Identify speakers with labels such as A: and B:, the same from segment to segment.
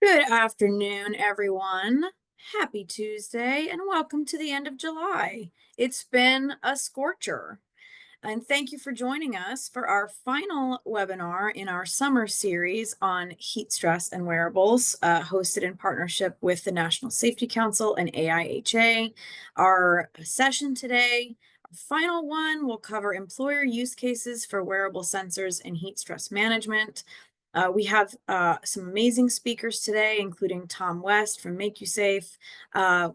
A: Good afternoon, everyone. Happy Tuesday, and welcome to the end of July. It's been a scorcher, and thank you for joining us for our final webinar in our summer series on heat stress and wearables, hosted in partnership with the National Safety Council and AIHA. Our session today, our final one, will cover employer use cases for wearable sensors and heat stress management. We have some amazing speakers today, including Tom West from MakuSafe.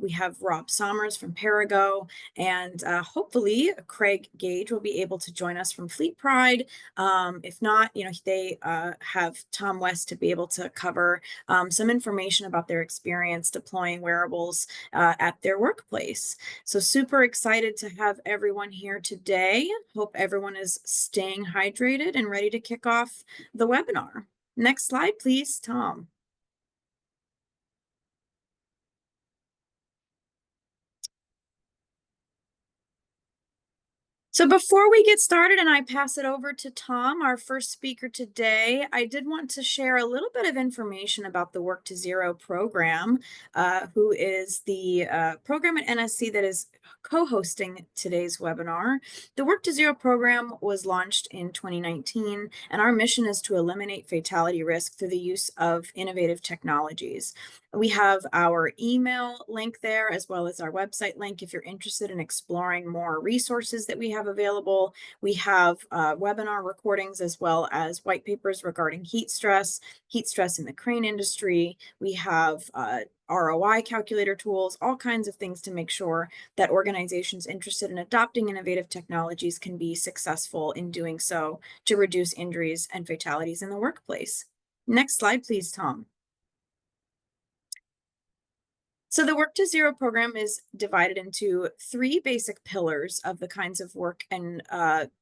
A: We have Rob Sommers from Perrigo, and hopefully Craig Gage will be able to join us from Fleet Pride. If not, they have Tom West to be able to cover some information about their experience deploying wearables at their workplace. So super excited to have everyone here today. Hope everyone is staying hydrated and ready to kick off the webinar. Next slide, please, Tom. So before we get started and I pass it over to Tom, our first speaker today, I did want to share a little bit of information about the Work to Zero program, who is the program at NSC that is co-hosting today's webinar. The Work to Zero program was launched in 2019, and our mission is to eliminate fatality risk through the use of innovative technologies. We have our email link there, as well as our website link if you're interested in exploring more resources that we have available. We have webinar recordings as well as white papers regarding heat stress in the crane industry. We have ROI calculator tools, all kinds of things to make sure that organizations interested in adopting innovative technologies can be successful in doing so to reduce injuries and fatalities in the workplace. Next slide, please, Tom. So the Work to Zero program is divided into three basic pillars of the kinds of work and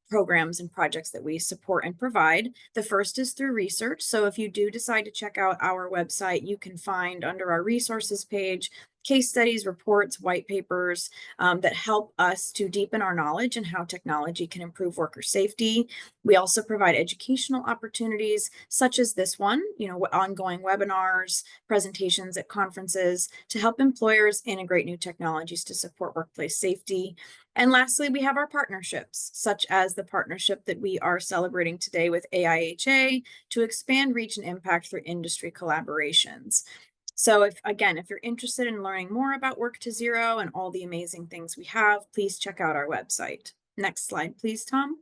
A: programs and projects that we support and provide. The first is through research. So if you do decide to check out our website, you can find under our resources page case studies, reports, white papers that help us to deepen our knowledge and how technology can improve worker safety. We also provide educational opportunities such as this one, ongoing webinars, presentations at conferences to help employers integrate new technologies to support workplace safety. And lastly, we have our partnerships, such as the partnership that we are celebrating today with AIHA to expand reach and impact through industry collaborations. So if you're interested in learning more about Work to Zero and all the amazing things we have, please check out our website. Next slide, please, Tom.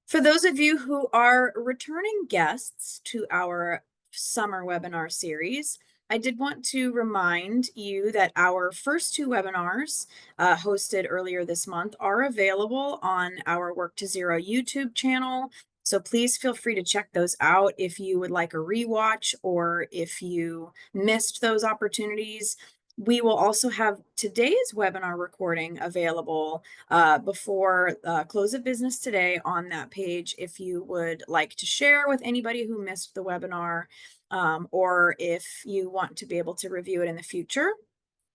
A: For those of you who are returning guests to our summer webinar series, I did want to remind you that our first two webinars hosted earlier this month are available on our Work to Zero YouTube channel. So please feel free to check those out if you would like a rewatch or if you missed those opportunities. We will also have today's webinar recording available before close of business today on that page if you would like to share with anybody who missed the webinar, or if you want to be able to review it in the future.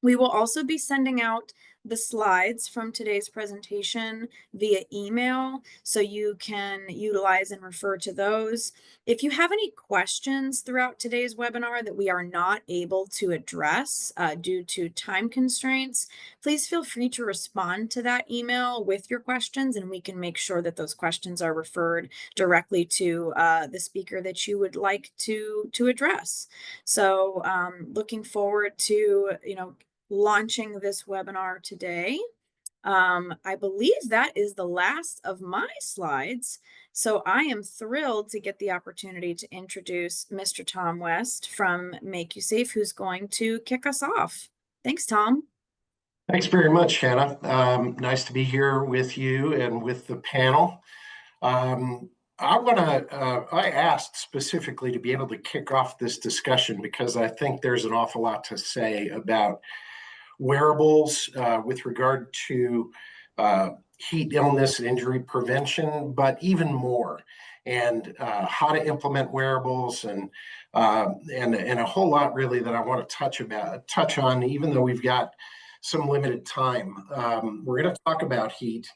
A: We will also be sending out the slides from today's presentation via email, so you can utilize and refer to those. If you have any questions throughout today's webinar that we are not able to address due to time constraints, please feel free to respond to that email with your questions, and we can make sure that those questions are referred directly to the speaker that you would like to address. So looking forward to, launching this webinar today. I believe that is the last of my slides. So I am thrilled to get the opportunity to introduce Mr. Tom West from MakuSafe, who's going to kick us off. Thanks, Tom.
B: Thanks very much, Hannah. Nice to be here with you and with the panel. I asked specifically to be able to kick off this discussion because I think there's an awful lot to say about wearables with regard to heat illness and injury prevention, but even more, and how to implement wearables and a whole lot really that I want to touch on, even though we've got some limited time. We're going to talk about heat.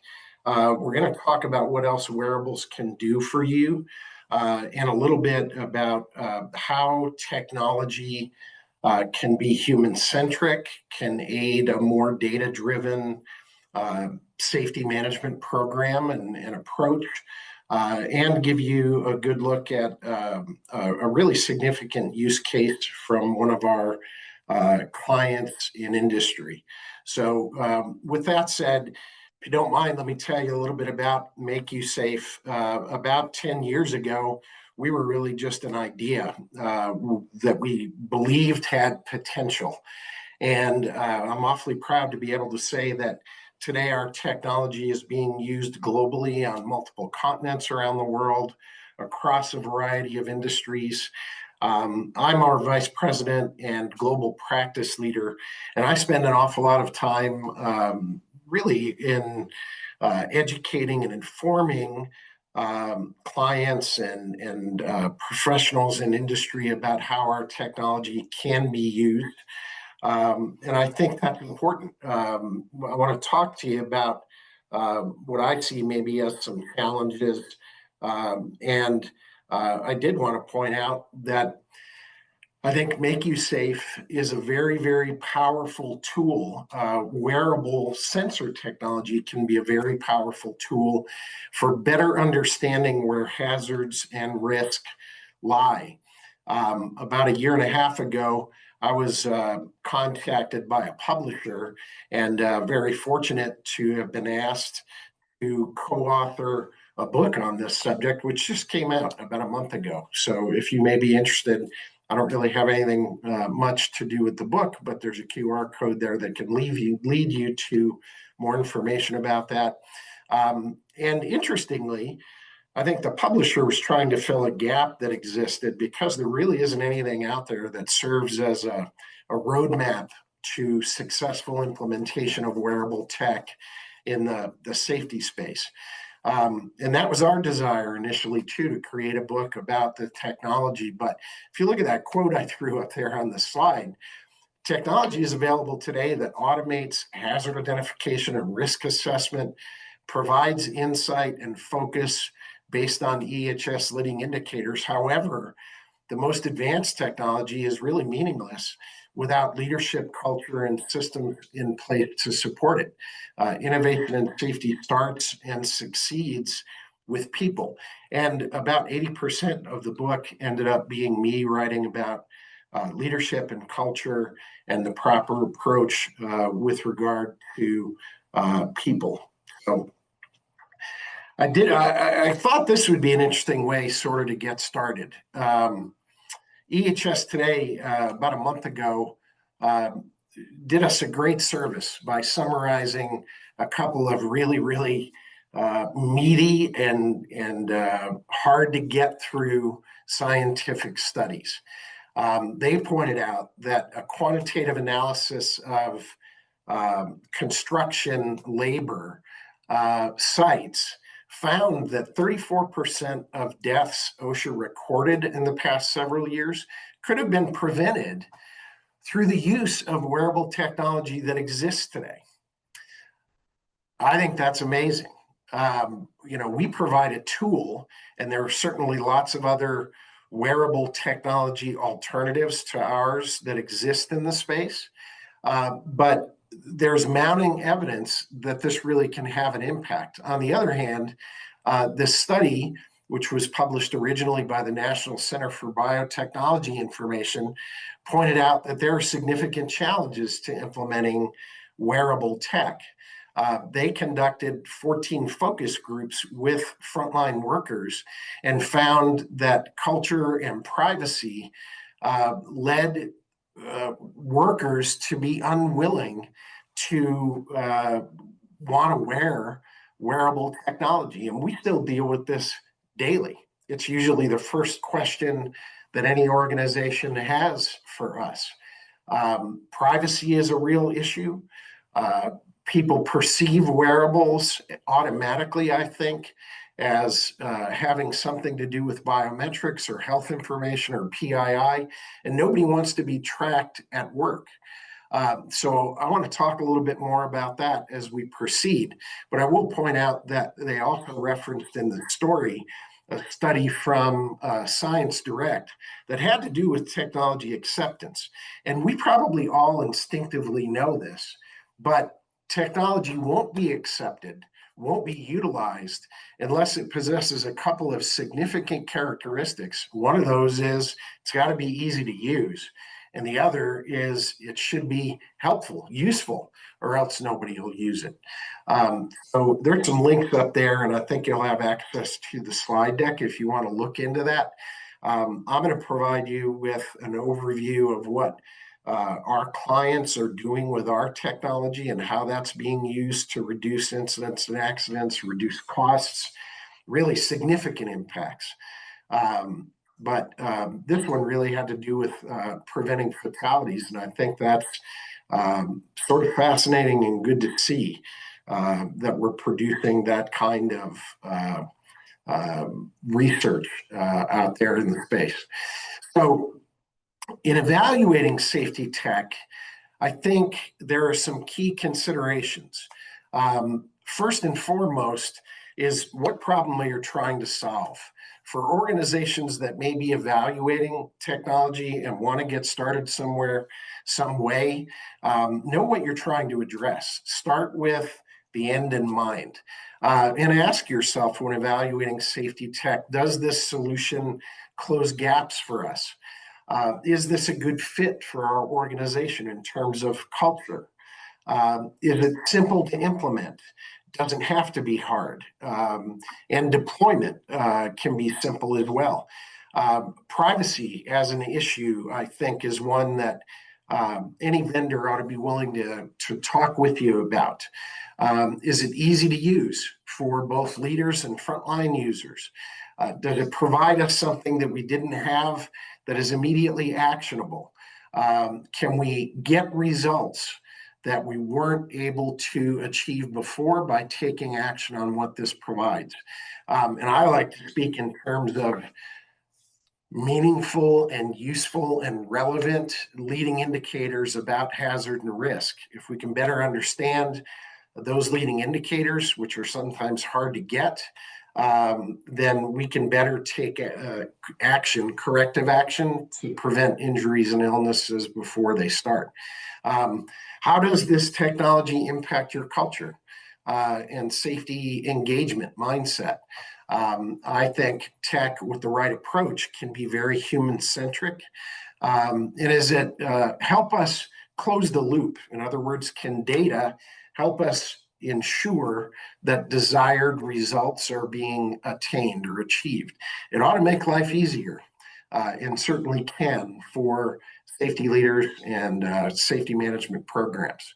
B: We're going to talk about what else wearables can do for you, and a little bit about how technology can be human-centric, can aid a more data-driven safety management program and approach, and give you a good look at a really significant use case from one of our clients in industry. So with that said, if you don't mind, let me tell you a little bit about MakuSafe. About 10 years ago, we were really just an idea that we believed had potential. And I'm awfully proud to be able to say that today our technology is being used globally on multiple continents around the world, across a variety of industries. I'm our vice president and global practice leader, and I spend an awful lot of time really in educating and informing clients and professionals in industry about how our technology can be used. And I think that's important. I want to talk to you about what I see maybe as some challenges. And I did want to point out that I think MakuSafe is a very, very powerful tool. Wearable sensor technology can be a very powerful tool for better understanding where hazards and risk lie. About a year and a half ago, I was contacted by a publisher and very fortunate to have been asked to co-author a book on this subject, which just came out about a month ago. So if you may be interested, I don't really have anything much to do with the book, but there's a QR code there that can lead you to more information about that. And interestingly, I think the publisher was trying to fill a gap that existed because there really isn't anything out there that serves as a roadmap to successful implementation of wearable tech in the safety space. And that was our desire initially, too, to create a book about the technology. But if you look at that quote I threw up there on the slide, technology is available today that automates hazard identification and risk assessment, provides insight and focus based on EHS leading indicators. However, the most advanced technology is really meaningless without leadership, culture, and systems in place to support it. Innovation and safety starts and succeeds with people. And about 80% of the book ended up being me writing about leadership and culture and the proper approach with regard to people. So I thought this would be an interesting way sort of to get started. EHS Today, about a month ago, did us a great service by summarizing a couple of really, really meaty and hard to get through scientific studies. They pointed out that a quantitative analysis of construction labor sites found that 34% of deaths OSHA recorded in the past several years could have been prevented through the use of wearable technology that exists today. I think that's amazing. We provide a tool, and there are certainly lots of other wearable technology alternatives to ours that exist in the space. But there's mounting evidence that this really can have an impact. On the other hand, this study, which was published originally by the National Center for Biotechnology Information, pointed out that there are significant challenges to implementing wearable tech. They conducted 14 focus groups with frontline workers and found that culture and privacy led workers to be unwilling to want to wear wearable technology. And we still deal with this daily. It's usually the first question that any organization has for us. Privacy is a real issue. People perceive wearables automatically, I think, as having something to do with biometrics or health information or PII, and nobody wants to be tracked at work. So I want to talk a little bit more about that as we proceed. But I will point out that they also referenced in the story a study from Science Direct that had to do with technology acceptance. And we probably all instinctively know this, but technology won't be accepted, won't be utilized unless it possesses a couple of significant characteristics. One of those is it's got to be easy to use. And the other is it should be helpful, useful, or else nobody will use it. So there's some links up there, and I think you'll have access to the slide deck if you want to look into that. I'm going to provide you with an overview of what our clients are doing with our technology and how that's being used to reduce incidents and accidents, reduce costs, really significant impacts. But this one really had to do with preventing fatalities, and I think that's sort of fascinating and good to see that we're producing that kind of research out there in the space. So in evaluating safety tech, I think there are some key considerations. First and foremost is what problem are you trying to solve? For organizations that may be evaluating technology and want to get started somewhere, some way, know what you're trying to address. Start with the end in mind. And ask yourself when evaluating safety tech, does this solution close gaps for us? Is this a good fit for our organization in terms of culture? Is it simple to implement? Doesn't have to be hard. And deployment can be simple as well. Privacy as an issue, I think, is one that any vendor ought to be willing to talk with you about. Is it easy to use for both leaders and frontline users? Does it provide us something that we didn't have that is immediately actionable? Can we get results that we weren't able to achieve before by taking action on what this provides? And I like to speak in terms of meaningful and useful and relevant leading indicators about hazard and risk. If we can better understand those leading indicators, which are sometimes hard to get, then we can better take action, corrective action, to prevent injuries and illnesses before they start. How does this technology impact your culture and safety engagement mindset? I think tech with the right approach can be very human-centric. And is it help us close the loop? In other words, can data help us ensure that desired results are being attained or achieved? It ought to make life easier, and certainly can for safety leaders and safety management programs.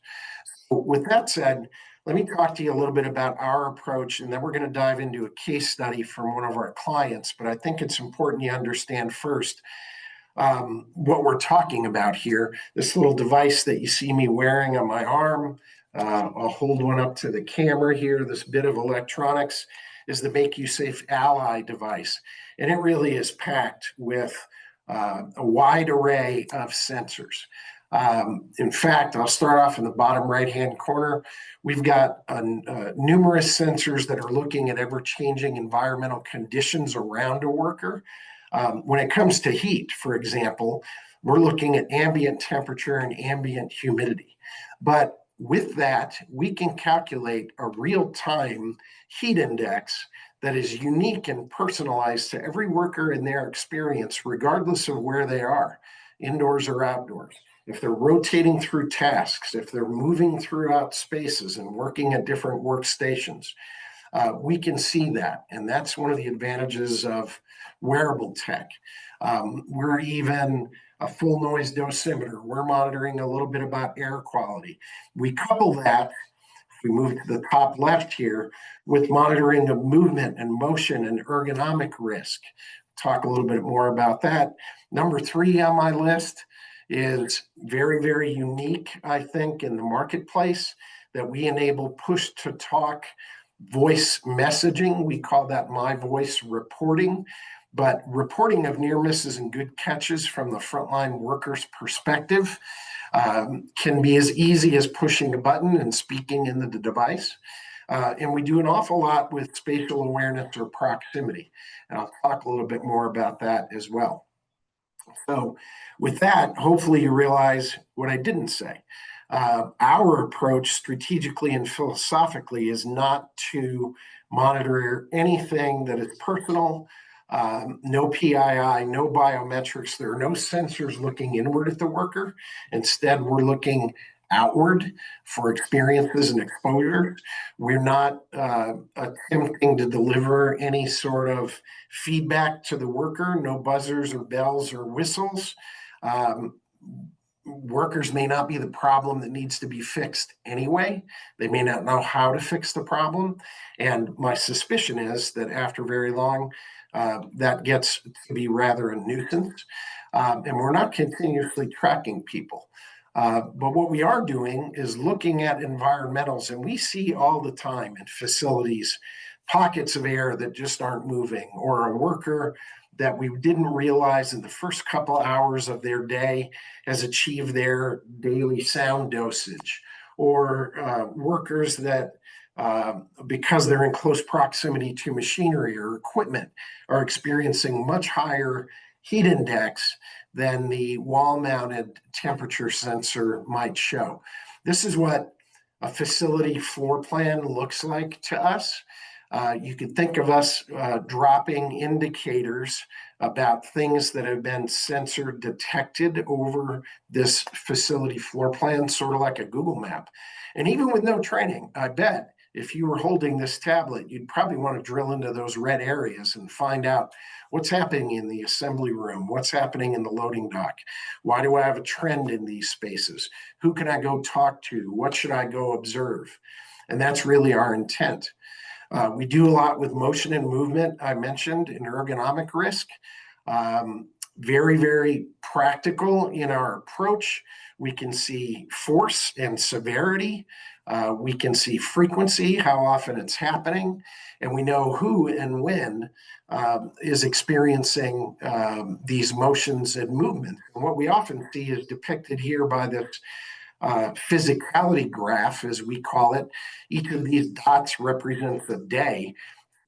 B: So with that said, let me talk to you a little bit about our approach, and then we're going to dive into a case study from one of our clients. But I think it's important you understand first what we're talking about here. This little device that you see me wearing on my arm, I'll hold one up to the camera here. This bit of electronics is the MakuSafe Ally device, and it really is packed with a wide array of sensors. In fact, I'll start off in the bottom right-hand corner. We've got numerous sensors that are looking at ever-changing environmental conditions around a worker. When it comes to heat, for example, we're looking at ambient temperature and ambient humidity. But with that, we can calculate a real-time heat index that is unique and personalized to every worker in their experience, regardless of where they are, indoors or outdoors. If they're rotating through tasks, if they're moving throughout spaces and working at different workstations, we can see that. And that's one of the advantages of wearable tech. We're even a full noise dosimeter. We're monitoring a little bit about air quality. We couple that, if we move to the top left here, with monitoring of movement and motion and ergonomic risk. Talk a little bit more about that. Number 3 on my list is very, very unique, I think, in the marketplace, that we enable push-to-talk voice messaging. We call that My Voice reporting, but reporting of near misses and good catches from the frontline worker's perspective. can be as easy as pushing a button and speaking into the device. And we do an awful lot with spatial awareness or proximity. And I'll talk a little bit more about that as well. So with that, hopefully you realize what I didn't say. Our approach strategically and philosophically is not to monitor anything that is personal, no PII, no biometrics. There are no sensors looking inward at the worker. Instead, we're looking outward for experiences and exposure. We're not attempting to deliver any sort of feedback to the worker, no buzzers or bells or whistles. Workers may not be the problem that needs to be fixed anyway. They may not know how to fix the problem. And my suspicion is that after very long, that gets to be rather a nuisance. And we're not continuously tracking people. But what we are doing is looking at environmentals, and we see all the time in facilities pockets of air that just aren't moving, or a worker that we didn't realize in the first couple hours of their day has achieved their daily sound dosage, or workers that, because they're in close proximity to machinery or equipment, are experiencing much higher heat index than the wall-mounted temperature sensor might show. This is what a facility floor plan looks like to us. You could think of us dropping indicators about things that have been sensor detected over this facility floor plan, sort of like a Google map. And even with no training, I bet if you were holding this tablet, you'd probably want to drill into those red areas and find out what's happening in the assembly room, what's happening in the loading dock. Why do I have a trend in these spaces? Who can I go talk to? What should I go observe? And that's really our intent. We do a lot with motion and movement. I mentioned an ergonomic risk. Very, very practical in our approach. We can see force and severity. We can see frequency, how often it's happening, and we know who and when is experiencing these motions and movements. And what we often see is depicted here by this physicality graph, as we call it. Each of these dots represents a day.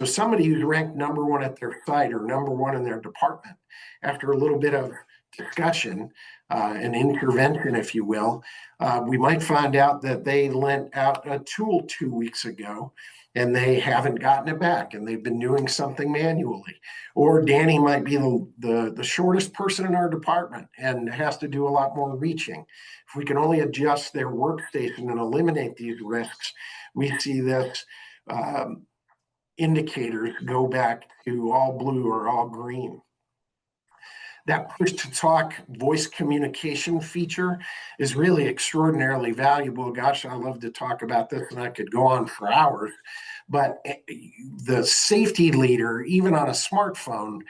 B: So somebody who's ranked number one at their site or number one in their department, after a little bit of discussion, an intervention, if you will, we might find out that they lent out a tool 2 weeks ago and they haven't gotten it back and they've been doing something manually. Or Danny might be the shortest person in our department and has to do a lot more reaching. If we can only adjust their workstation and eliminate these risks, we see this indicators go back to all blue or all green. That push-to-talk voice communication feature is really extraordinarily valuable. Gosh, I love to talk about this, and I could go on for hours. But the safety leader, even on a smartphone,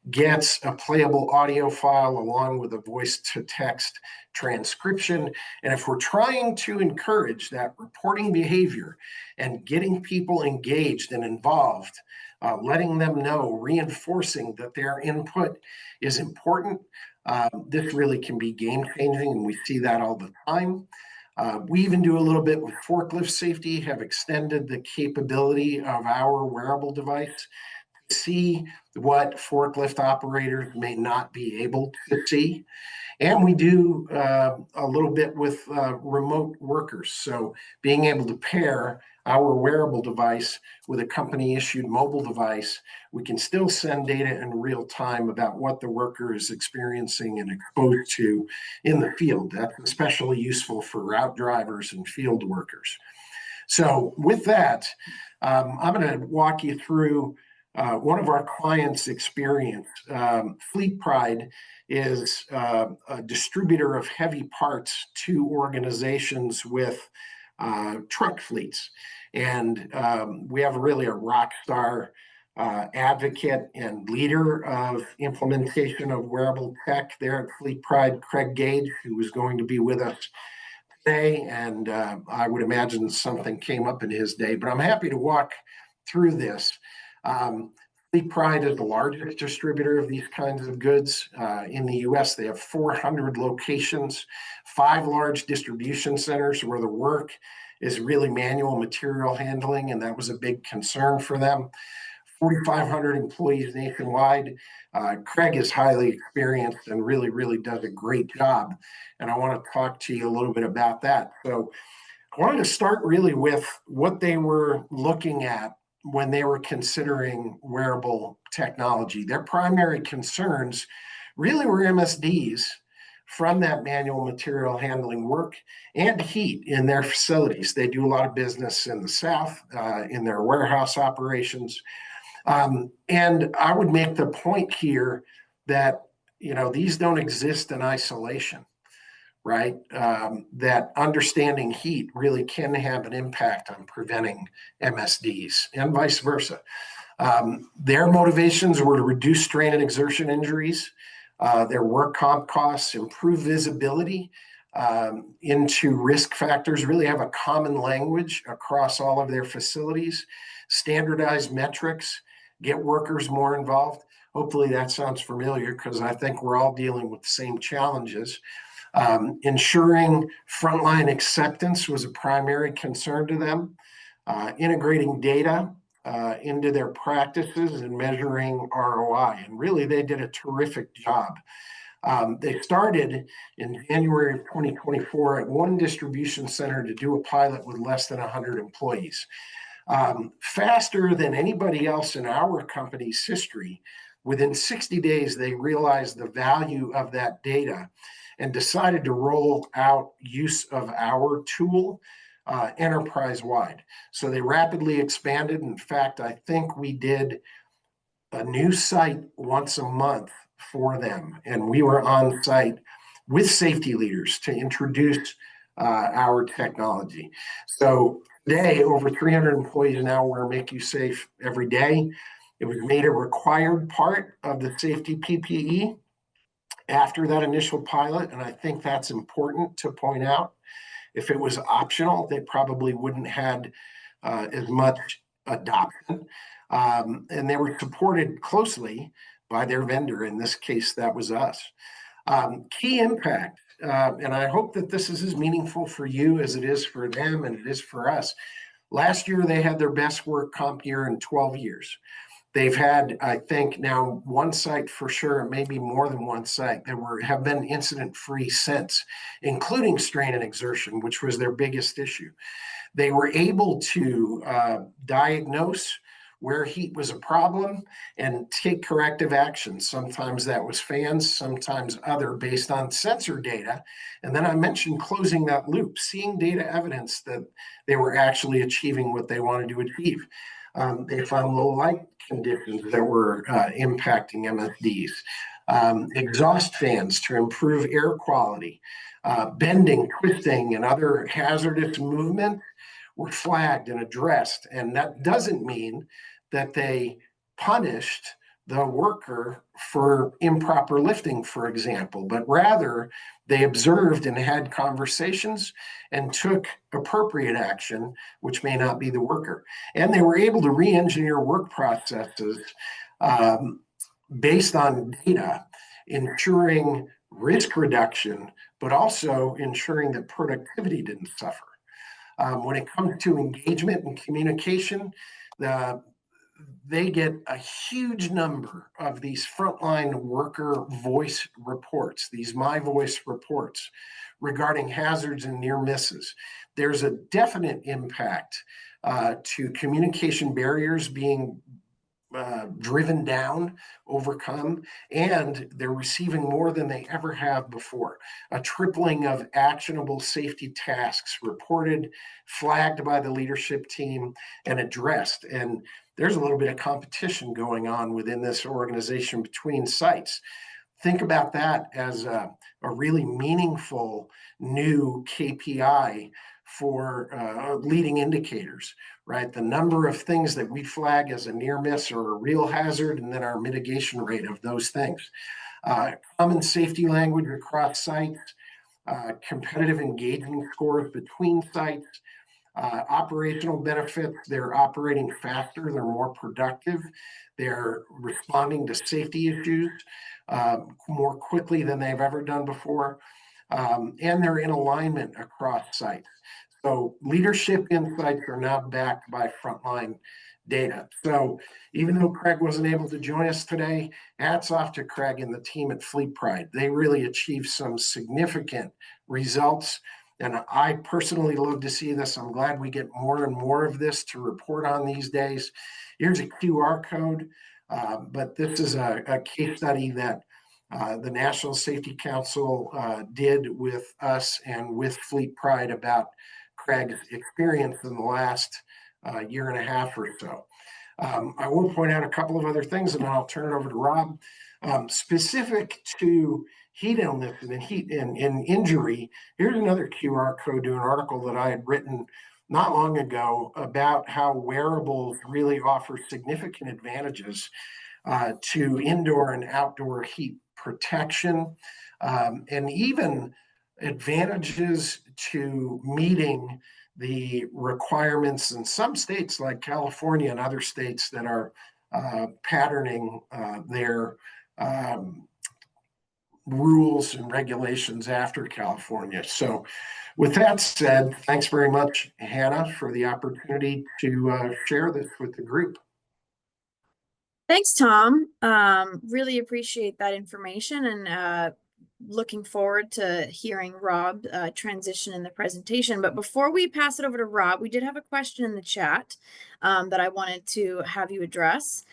B: gets a playable audio file along with a voice-to-text transcription. And if we're trying to encourage that reporting behavior and getting people engaged and involved, letting them know, reinforcing that their input is important, this really can be game-changing, and we see that all the time. We even do a little bit with forklift safety, have extended the capability of our wearable device to see what forklift operators may not be able to see. And we do a little bit with remote workers. So being able to pair our wearable device with a company-issued mobile device, we can still send data in real time about what the worker is experiencing and exposed to in the field. That's especially useful for route drivers and field workers. So with that, I'm going to walk you through one of our clients' experience. Fleet Pride is a distributor of heavy parts to organizations with truck fleets. And we have really a rock star advocate and leader of implementation of wearable tech there at Fleet Pride, Craig Gage, who is going to be with us today. And I would imagine something came up in his day, but I'm happy to walk through this. Sleep Pride is the largest distributor of these kinds of goods in the US. They have 400 locations, 5 large distribution centers where the work is really manual material handling, and that was a big concern for them. 4,500 employees nationwide. Craig is highly experienced and really, really does a great job. And I want to talk to you a little bit about that. So I wanted to start really with what they were looking at when they were considering wearable technology. Their primary concerns really were MSDs from that manual material handling work and heat in their facilities. They do a lot of business in the South, in their warehouse operations. And I would make the point here that, these don't exist in isolation, right? That understanding heat really can have an impact on preventing MSDs and vice versa. Their motivations were to reduce strain and exertion injuries, their work comp costs, improve visibility into risk factors, really have a common language across all of their facilities, standardized metrics, get workers more involved. Hopefully that sounds familiar because I think we're all dealing with the same challenges. Ensuring frontline acceptance was a primary concern to them. Integrating data into their practices and measuring ROI. And really, they did a terrific job. They started in January of 2024 at one distribution center to do a pilot with less than 100 employees. Faster than anybody else in our company's history, within 60 days, they realized the value of that data and decided to roll out use of our tool enterprise-wide. So they rapidly expanded. In fact, I think we did a new site once a month for them, and we were on site with safety leaders to introduce our technology. So today, over 300 employees now wear MakuSafe every day. It was made a required part of the safety PPE after that initial pilot, and I think that's important to point out. If it was optional, they probably wouldn't had as much adoption. And they were supported closely by their vendor. In this case, that was us. Key impact, and I hope that this is as meaningful for you as it is for them and it is for us. Last year, they had their best work comp year in 12 years. They've had, I think, now one site for sure, maybe more than one site that have been incident-free since, including strain and exertion, which was their biggest issue. They were able to diagnose where heat was a problem and take corrective action. Sometimes that was fans, sometimes other, based on sensor data. And then I mentioned closing that loop, seeing data evidence that they were actually achieving what they wanted to achieve. They found low light conditions that were impacting MSDs, exhaust fans to improve air quality, bending, twisting, and other hazardous movement were flagged and addressed. And that doesn't mean that they punished the worker for improper lifting, for example, but rather they observed and had conversations and took appropriate action, which may not be the worker. And they were able to re-engineer work processes based on data, ensuring risk reduction, but also ensuring that productivity didn't suffer. When it comes to engagement and communication, they get a huge number of these frontline worker voice reports, these My Voice reports regarding hazards and near misses. There's a definite impact to communication barriers being driven down, overcome, and they're receiving more than they ever have before. A tripling of actionable safety tasks reported, flagged by the leadership team, and addressed. And there's a little bit of competition going on within this organization between sites. Think about that as a really meaningful new KPI for leading indicators, right? The number of things that we flag as a near miss or a real hazard, and then our mitigation rate of those things. Common safety language across sites, competitive engagement scores between sites, Operational benefits, they're operating faster, they're more productive, they're responding to safety issues more quickly than they've ever done before, and they're in alignment across sites. So leadership insights are now backed by frontline data. So even though Craig wasn't able to join us today, hats off to Craig and the team at Fleet Pride. They really achieved some significant results. And I personally love to see this. I'm glad we get more and more of this to report on these days. Here's a QR code, but this is a case study that the National Safety Council did with us and with Fleet Pride about Craig's experience in the last year and a half or so. I will point out a couple of other things, and then I'll turn it over to Rob. Specific to heat illness and heat and injury, here's another QR code to an article that I had written not long ago about how wearables really offer significant advantages to indoor and outdoor heat protection, and even advantages to meeting the requirements in some states like California and other states that are patterning their rules and regulations after California. So with that said, thanks very much, Hannah, for the opportunity to share this with the group.
A: Thanks, Tom. Really appreciate that information, and looking forward to hearing Rob transition in the presentation. But before we pass it over to Rob, we did have a question in the chat that I wanted to have you address.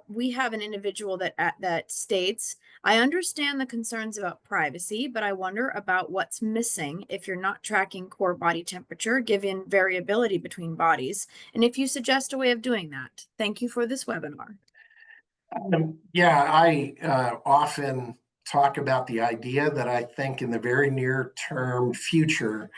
A: We have an individual that states, I understand the concerns about privacy, but I wonder about what's missing if you're not tracking core body temperature, given variability between bodies, and if you suggest a way of doing that. Thank you for this webinar.
B: Yeah, I often talk about the idea that I think in the very near term future,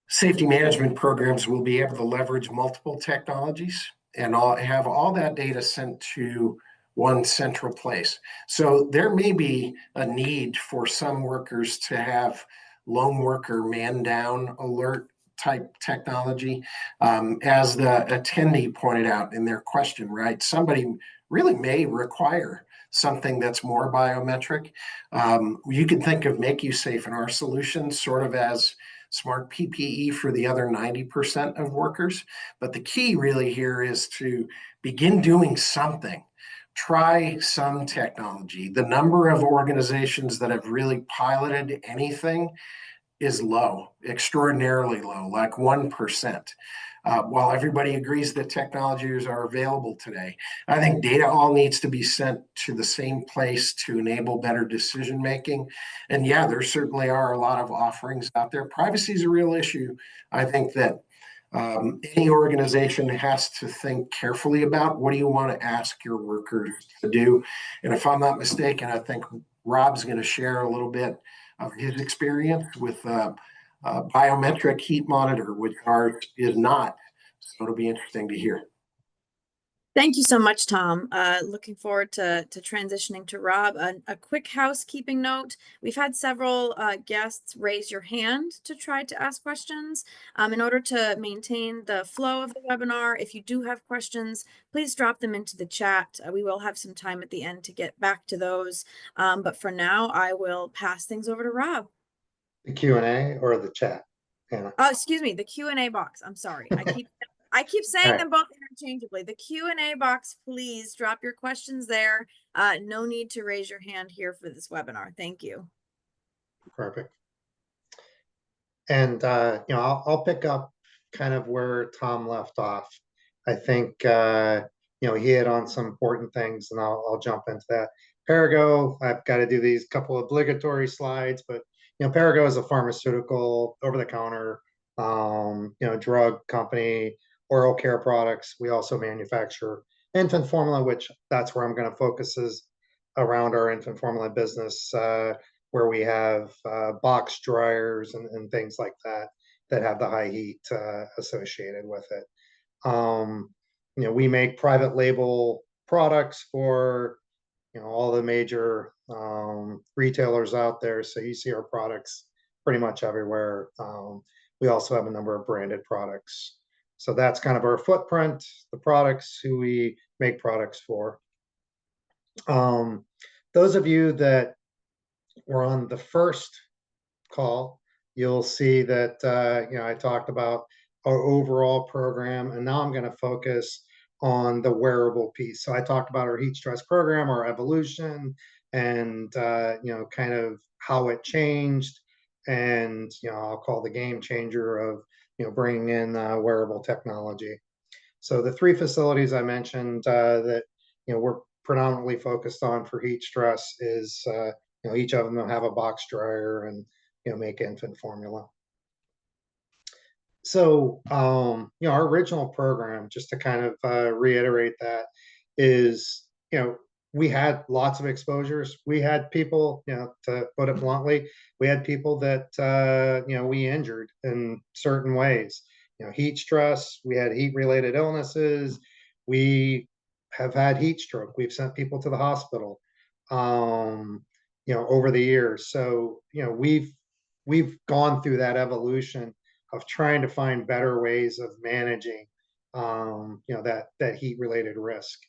B: safety management programs will be able to leverage multiple technologies and have all that data sent to one central place. So there may be a need for some workers to have lone worker man down alert type technology. As the attendee pointed out in their question, right? Somebody really may require something that's more biometric. You can think of MakuSafe in our solution sort of as smart PPE for the other 90% of workers. But the key really here is to begin doing something. Try some technology. The number of organizations that have really piloted anything is low, extraordinarily low, like 1%. While everybody agrees that technologies are available today, I think data all needs to be sent to the same place to enable better decision making. And yeah, there certainly are a lot of offerings out there. Privacy is a real issue. I think that any organization has to think carefully about what do you want to ask your workers to do. And if I'm not mistaken, I think Rob's going to share a little bit of his experience with biometric heat monitor, which ours is not. So it'll be interesting to hear.
A: Thank you so much, Tom. Looking forward to transitioning to Rob. A quick housekeeping note. We've had several guests raise your hand to try to ask questions. In order to maintain the flow of the webinar, if you do have questions, please drop them into the chat. We will have some time at the end to get back to those. But for now, I will pass things over to Rob.
C: The Q&A or the chat, Hannah?
A: Excuse me, the Q&A box. I'm sorry. I keep saying them both interchangeably. The Q&A box, please drop your questions there. No need to raise your hand here for this webinar. Thank you.
C: Perfect. And I'll pick up kind of where Tom left off. I think he hit on some important things, and I'll jump into that. Perrigo, I've got to do these couple obligatory slides, but Perrigo is a pharmaceutical over-the-counter drug company, oral care products. We also manufacture infant formula, which that's where I'm going to focus is around our infant formula business, where we have box dryers and things like that have the high heat associated with it. We make private label products for all the major retailers out there. So you see our products pretty much everywhere. we also have a number of branded products. So that's kind of our footprint, the products, who we make products for. Those of you that were on the first call, you'll see that I talked about our overall program, and now I'm going to focus on the wearable piece. So I talked about our heat stress program, our evolution, and kind of how it changed, and I'll call the game changer of bringing in wearable technology. So the 3 facilities I mentioned that we're predominantly focused on for heat stress is each of them will have a box dryer and make infant formula. So our original program, just to kind of reiterate that, is we had lots of exposures. We had people, to put it bluntly, we had people that we injured in certain ways. Heat stress. We had heat-related illnesses. We have had heat stroke. We've sent people to the hospital. Over the years. So we've gone through that evolution of trying to find better ways of managing that heat related risk.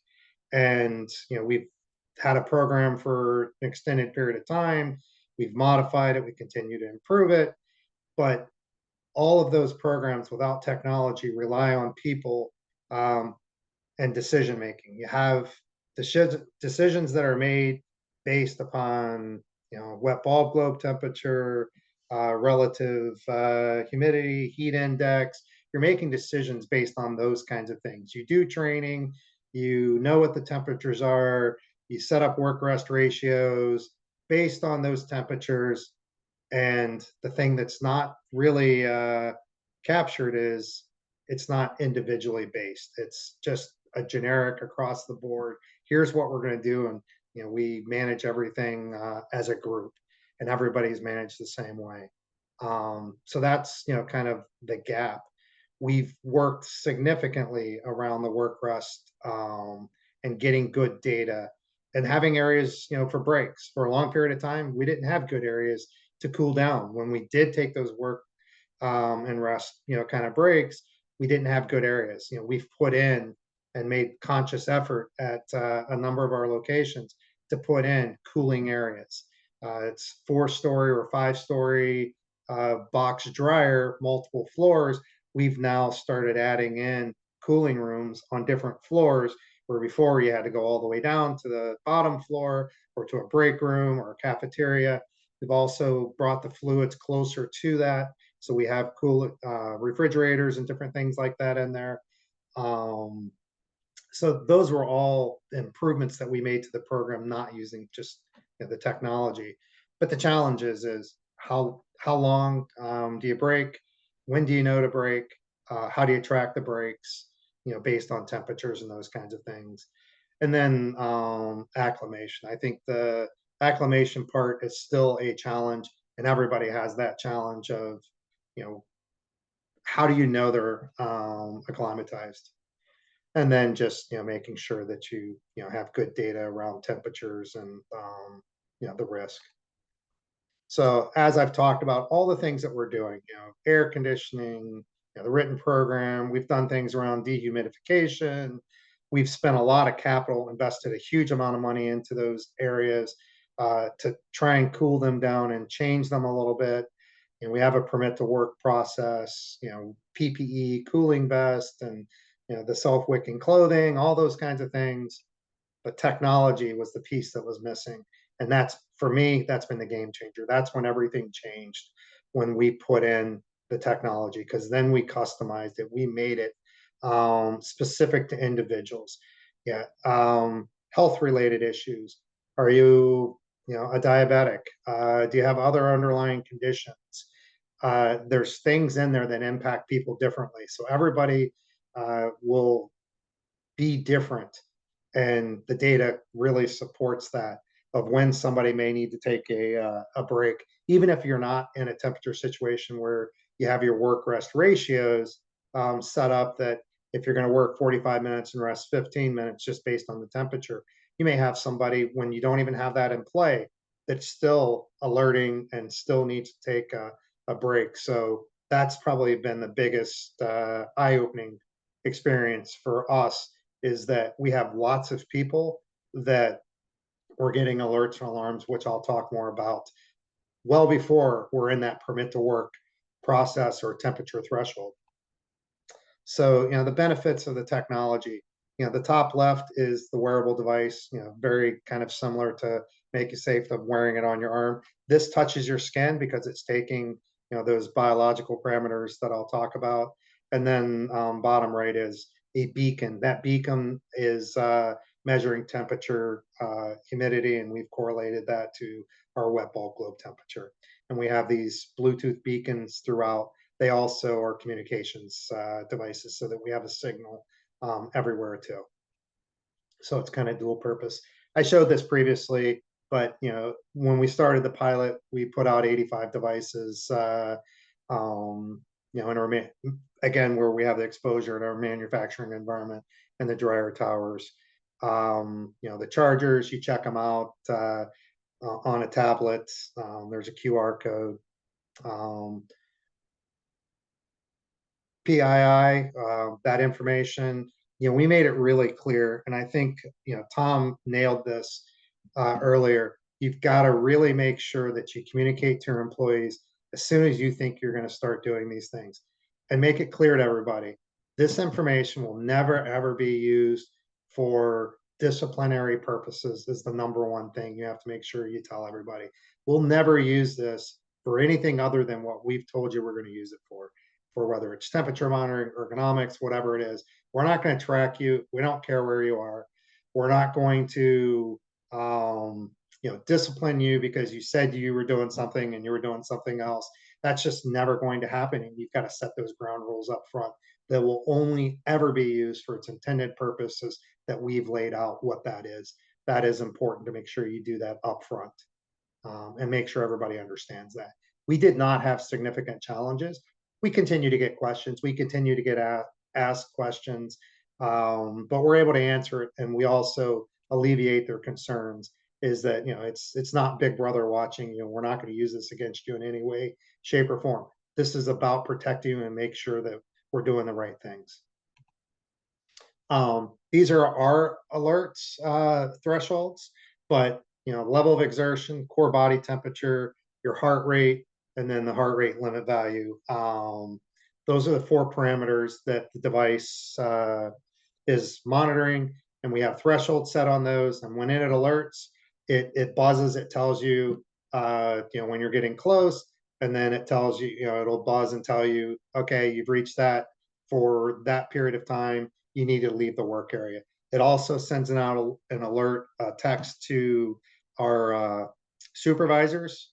C: And we've had a program for an extended period of time. We've modified it, we continue to improve it, but all of those programs without technology rely on people and decision making. You have decisions that are made based upon wet bulb globe temperature, relative humidity, heat index. You're making decisions based on those kinds of things. You do training, you know what the temperatures are, you set up work rest ratios based on those temperatures. And the thing that's not really captured is it's not individually based. It's just a generic across the board. Here's what we're going to do, and we manage everything as a group, and everybody's managed the same way. So that's kind of the gap. We've worked significantly around the work rest and getting good data and having areas for breaks. For a long period of time, we didn't have good areas to cool down. When we did take those work and rest kind of breaks, we didn't have good areas. We've put in and made conscious effort at a number of our locations to put in cooling areas. It's 4-story or 5-story box dryer, multiple floors. We've now started adding in cooling rooms on different floors, where before you had to go all the way down to the bottom floor or to a break room or a cafeteria. We've also brought the fluids closer to that. So we have cool refrigerators and different things like that in there. So those were all improvements that we made to the program, not using just the technology. But the challenge is how long do you break? When do you know to break? How do you track the breaks? Based on temperatures and those kinds of things. And then acclimation. I think the acclimation part is still a challenge, and everybody has that challenge of how do you know they're acclimatized? And then just making sure that you have good data around temperatures and the risk. So as I've talked about all the things that we're doing, air conditioning, the written program, we've done things around dehumidification. We've spent a lot of capital, invested a huge amount of money into those areas to try and cool them down and change them a little bit. And we have a permit to work process, PPE, cooling vest, and the self-wicking clothing, all those kinds of things. But technology was the piece that was missing. And that's, for me, that's been the game changer. That's when everything changed, when we put in the technology, because then we customized it. We made it specific to individuals. Yeah. Health-related issues. Are you, a diabetic? Do you have other underlying conditions? There's things in there that impact people differently. So everybody will be different, and the data really supports that, of when somebody may need to take a break, even if you're not in a temperature situation where you have your work rest ratios set up that if you're going to work 45 minutes and rest 15 minutes just based on the temperature, you may have somebody, when you don't even have that in play, that's still alerting and still needs to take a break. So that's probably been the biggest eye-opening experience for us, is that we have lots of people that we're getting alerts and alarms, which I'll talk more about, well before we're in that permit to work process or temperature threshold. So, the benefits of the technology, the top left is the wearable device, very kind of similar to MakuSafe of wearing it on your arm. This touches your skin because it's taking, those biological parameters that I'll talk about. And then bottom right is a beacon. That beacon is measuring temperature, humidity, and we've correlated that to our wet bulb globe temperature. And we have these Bluetooth beacons throughout. They also are communications devices, so that we have a signal everywhere too. So it's kind of dual purpose. I showed this previously, but when we started the pilot, we put out 85 devices. In our again, where we have the exposure in our manufacturing environment and the dryer towers. The chargers, you check them out on a tablet. There's a QR code. PII, that information, we made it really clear. And I think, Tom nailed this earlier. You've got to really make sure that you communicate to your employees as soon as you think you're going to start doing these things, and make it clear to everybody. This information will never, ever be used for disciplinary purposes, is the number one thing you have to make sure you tell everybody. We'll never use this for anything other than what we've told you we're going to use it for whether it's temperature monitoring, ergonomics, whatever it is. We're not going to track you. We don't care where you are. We're not going to, discipline you because you said you were doing something and you were doing something else. That's just never going to happen. And you've got to set those ground rules up front that will only ever be used for its intended purposes that we've laid out what that is. That is important to make sure you do that up front and make sure everybody understands that. We did not have significant challenges. We continue to get questions. We continue to get asked questions, but we're able to answer it, and we also alleviate their concerns. Is that it's not Big Brother watching. We're not going to use this against you in any way, shape, or form. This is about protecting you and make sure that we're doing the right things. These are our alerts thresholds, but level of exertion, core body temperature, your heart rate, and then the heart rate limit value. Those are the 4 parameters that the device is monitoring, and we have thresholds set on those. And when it alerts, it buzzes. It tells you, when you're getting close, and then it tells you, it'll buzz and tell you, okay, you've reached that for that period of time. You need to leave the work area. It also sends out an alert text to our supervisors.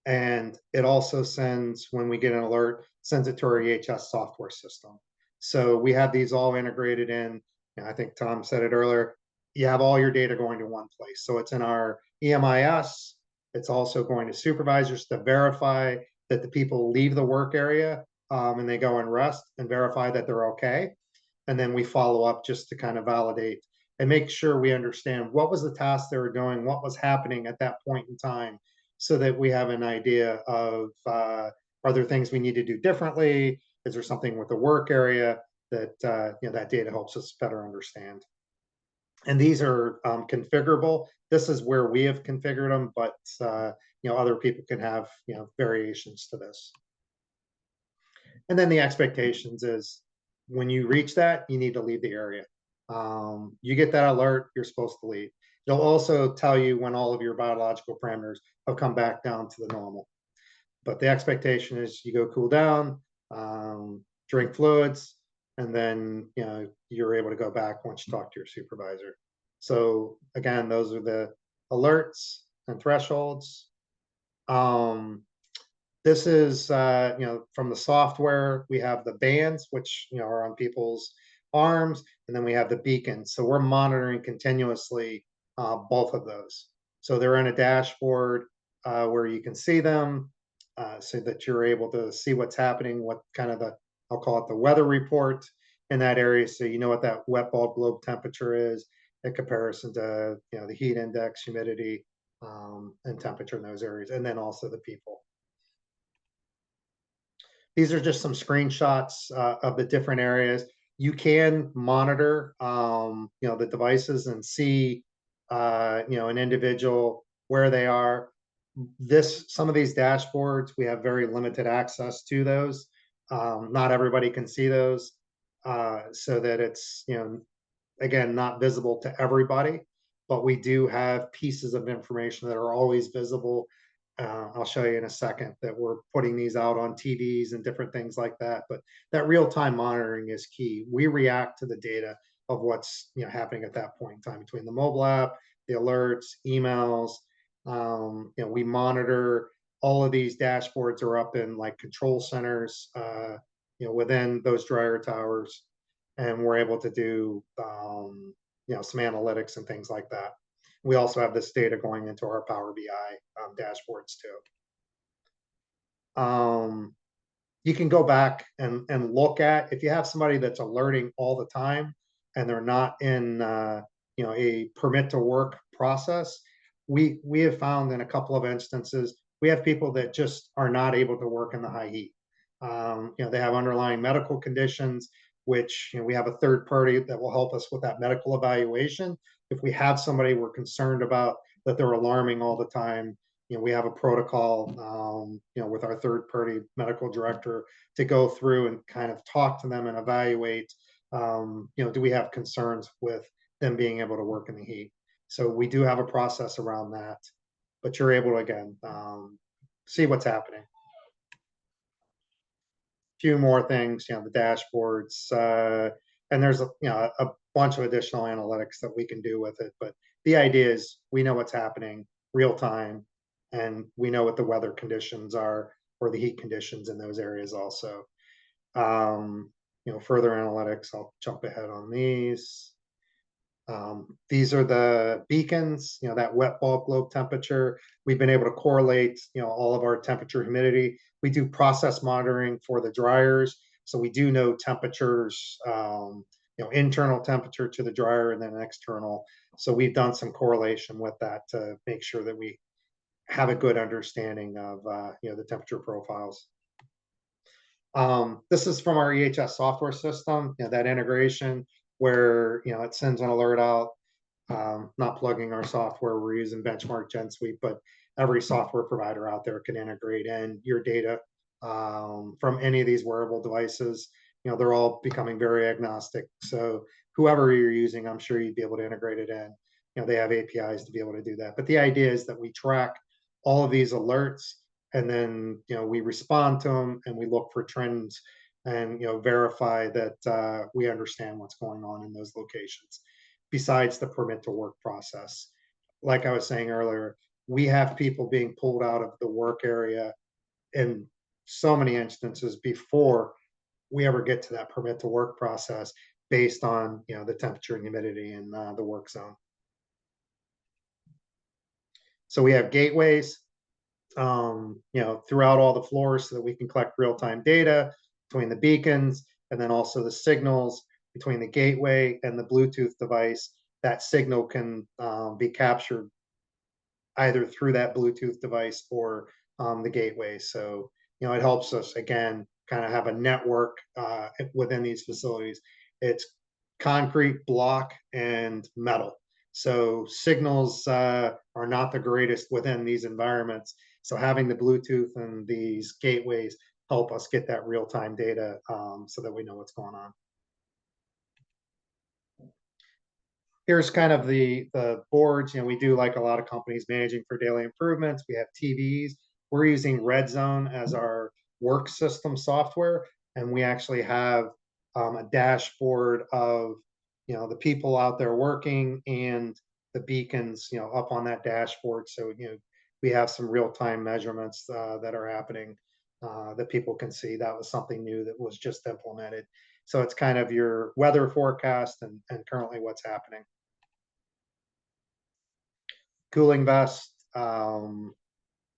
C: And it also sends, when we get an alert, sends it to our AIHA software system. So we have these all integrated in. I think Tom said it earlier. You have all your data going to one place. So it's in our EMIS. It's also going to supervisors to verify that the people leave the work area and they go and rest and verify that they're okay. And then we follow up just to kind of validate and make sure we understand what was the task they were doing, what was happening at that point in time, so that we have an idea of are there things we need to do differently? Is there something with the work area that that data helps us better understand? And these are configurable. This is where we have configured them, but other people can have variations to this. And then the expectations is when you reach that, you need to leave the area. You get that alert, you're supposed to leave. It'll also tell you when all of your biological parameters have come back down to the normal. But the expectation is you go cool down, drink fluids, and then you're able to go back once you talk to your supervisor. So again, those are the alerts and thresholds. This is from the software. We have the bands, which are on people's arms, and then we have the beacons. So we're monitoring continuously both of those. So they're in a dashboard where you can see them, so that you're able to see what's happening, what kind of I'll call it the weather report in that area, so you know what that wet bulb globe temperature is in comparison to the heat index, humidity, and temperature in those areas, and then also the people. These are just some screenshots of the different areas. You can monitor, the devices and see, an individual where they are. Some of these dashboards, we have very limited access to those. Not everybody can see those, so that it's, again, not visible to everybody, but we do have pieces of information that are always visible. I'll show you in a second that we're putting these out on TVs and different things like that. But that real-time monitoring is key. We react to the data of what's happening at that point in time between the mobile app, the alerts, emails. We monitor all of these dashboards are up in like control centers, within those dryer towers, and we're able to do some analytics and things like that. We also have this data going into our Power BI dashboards too. You can go back and look at, if you have somebody that's alerting all the time and they're not in a permit to work process. We have found in a couple of instances we have people that just are not able to work in the high heat. They have underlying medical conditions, which we have a third party that will help us with that medical evaluation. If we have somebody we're concerned about that they're alarming all the time, we have a protocol, with our third party medical director to go through and kind of talk to them and evaluate, do we have concerns with them being able to work in the heat? So we do have a process around that, but you're able to, again, see what's happening. Few more things, the dashboards, and there's a bunch of additional analytics that we can do with it. But the idea is we know what's happening real time, and we know what the weather conditions are or the heat conditions in those areas also. Further analytics, I'll jump ahead on these. These are the beacons, that wet bulb globe temperature. We've been able to correlate, all of our temperature, humidity. We do process monitoring for the dryers. So we do know temperatures, internal temperature to the dryer and then external. So we've done some correlation with that to make sure that we have a good understanding of, the temperature profiles. This is from our EHS software system, that integration where, it sends an alert out. Not plugging our software, we're using Benchmark GenSuite, but every software provider out there can integrate in your data from any of these wearable devices. They're all becoming very agnostic. So whoever you're using, I'm sure you'd be able to integrate it in. They have APIs to be able to do that. But the idea is that we track all of these alerts, and then we respond to them and we look for trends and verify that we understand what's going on in those locations. Besides the permit to work process, like I was saying earlier, we have people being pulled out of the work area in so many instances before we ever get to that permit to work process based on the temperature and humidity in the work zone. So we have gateways throughout all the floors so that we can collect real-time data between the beacons and then also the signals between the gateway and the Bluetooth device. That signal can be captured either through that Bluetooth device or the gateway. So, it helps us, again, kind of have a network within these facilities. It's concrete, block, and metal. So signals are not the greatest within these environments. So having the Bluetooth and these gateways help us get that real-time data so that we know what's going on. Here's kind of the boards. We do, like a lot of companies, managing for daily improvements. We have TVs. We're using Red Zone as our work system software, and we actually have a dashboard of the people out there working and the beacons up on that dashboard. So we have some real-time measurements that are happening that people can see. That was something new that was just implemented. So it's kind of your weather forecast and currently what's happening. Cooling vest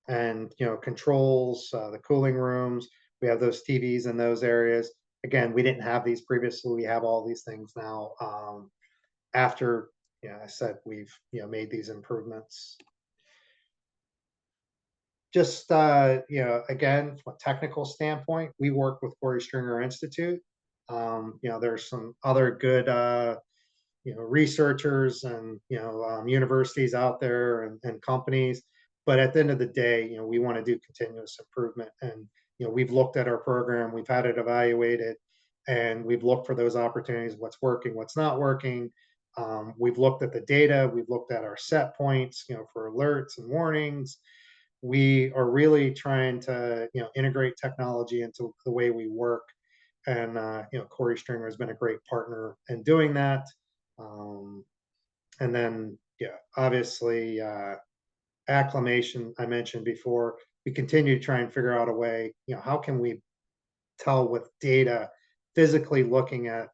C: and controls, the cooling rooms. We have those TVs in those areas. Again, we didn't have these previously. We have all these things now. After I said we've made these improvements. just, again, from a technical standpoint, we work with Corey Stringer Institute. There's some other good, researchers and, universities out there and companies. But at the end of the day, we want to do continuous improvement. And, we've looked at our program, we've had it evaluated, and we've looked for those opportunities, what's working, what's not working. We've looked at the data, we've looked at our set points, for alerts and warnings. We are really trying to, integrate technology into the way we work. And, Corey Stringer has been a great partner in doing that. Um, and then, yeah, obviously, acclimation, I mentioned before, we continue to try and figure out a way, how can we tell with data, physically looking at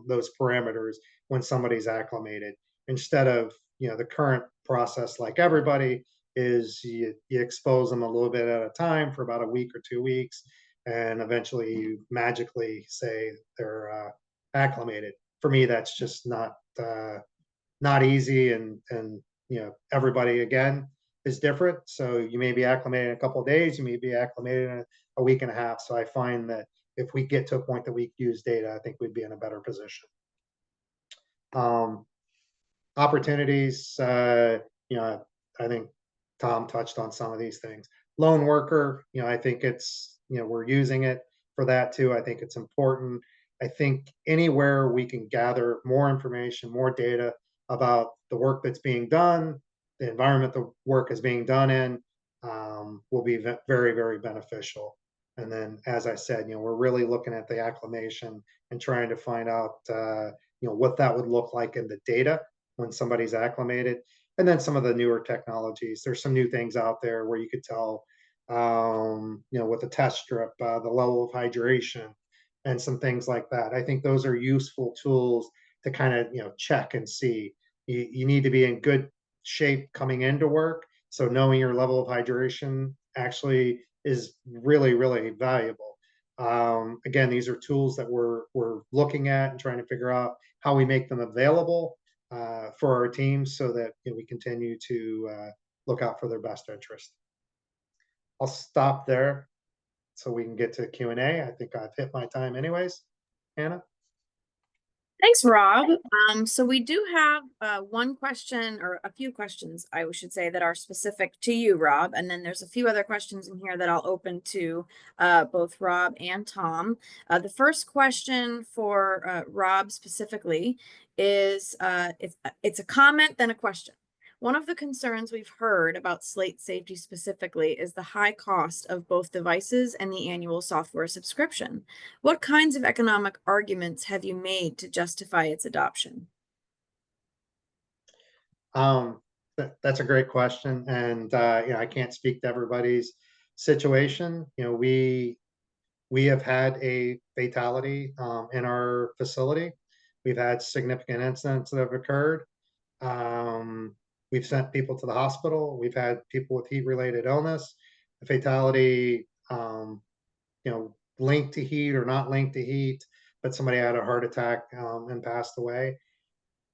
C: those parameters when somebody's acclimated, instead of, the current process, like everybody, is you expose them a little bit at a time for about a week or 2 weeks, and eventually you magically say they're acclimated. For me, that's just not easy, and everybody again is different. So you may be acclimated in a couple of days, you may be acclimated in a week and a half. So I find that if we get to a point that we use data, I think we'd be in a better position. Um, Opportunities, I think Tom touched on some of these things. Lone worker, I think it's, we're using it for that too. I think it's important. I think anywhere we can gather more information, more data about the work that's being done, the environment the work is being done in, will be very, very beneficial. And then, as I said, we're really looking at the acclimation and trying to find out, what that would look like in the data when somebody's acclimated. And then some of the newer technologies, there's some new things out there where you could tell, with a test strip, the level of hydration and some things like that. I think those are useful tools to kind of, check and see. You need to be in good shape coming into work. So knowing your level of hydration actually is really, really valuable. Again, these are tools that we're looking at and trying to figure out how we make them available for our teams, so that we continue to look out for their best interest. I'll stop there so we can get to Q&A. I think I've hit my time anyways. Hannah?
A: Thanks, Rob. So we do have one question, or a few questions, I should say, that are specific to you, Rob. And then there's a few other questions in here that I'll open to both Rob and Tom. The first question for Rob specifically is it's a comment, then a question. One of the concerns we've heard about Slate Safety specifically is the high cost of both devices and the annual software subscription. What kinds of economic arguments have you made to justify its adoption?
C: That's a great question, and I can't speak to everybody's situation. We have had a fatality in our facility. We've had significant incidents that have occurred. We've sent people to the hospital. We've had people with heat-related illness. A fatality, linked to heat or not linked to heat, but somebody had a heart attack and passed away.